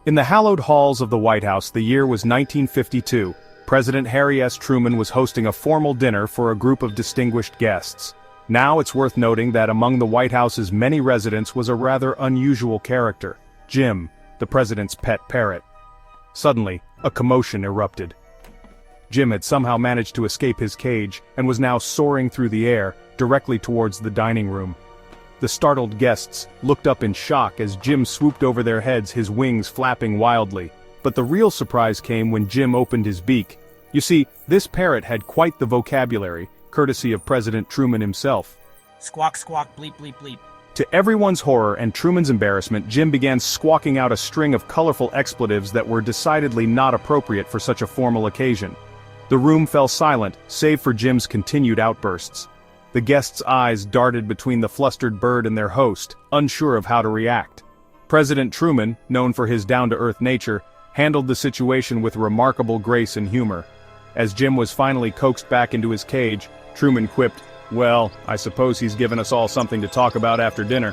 In the hallowed halls of the White House, the year was 1952. President Harry S. Truman was hosting a formal dinner for a group of distinguished guests. Now it's worth noting that among the White House's many residents was a rather unusual character, Jim, the president's pet parrot. Suddenly, a commotion erupted. Jim had somehow managed to escape his cage and was now soaring through the air, directly towards the dining room. The startled guests looked up in shock as Jim swooped over their heads, his wings flapping wildly. But the real surprise came when Jim opened his beak. You see, this parrot had quite the vocabulary, courtesy of President Truman himself. Squawk, squawk, bleep, bleep, bleep. To everyone's horror and Truman's embarrassment, Jim began squawking out a string of colorful expletives that were decidedly not appropriate for such a formal occasion. The room fell silent, save for Jim's continued outbursts. The guests' eyes darted between the flustered bird and their host, unsure of how to react. President Truman, known for his down-to-earth nature, handled the situation with remarkable grace and humor. As Jim was finally coaxed back into his cage, Truman quipped, "Well, I suppose he's given us all something to talk about after dinner."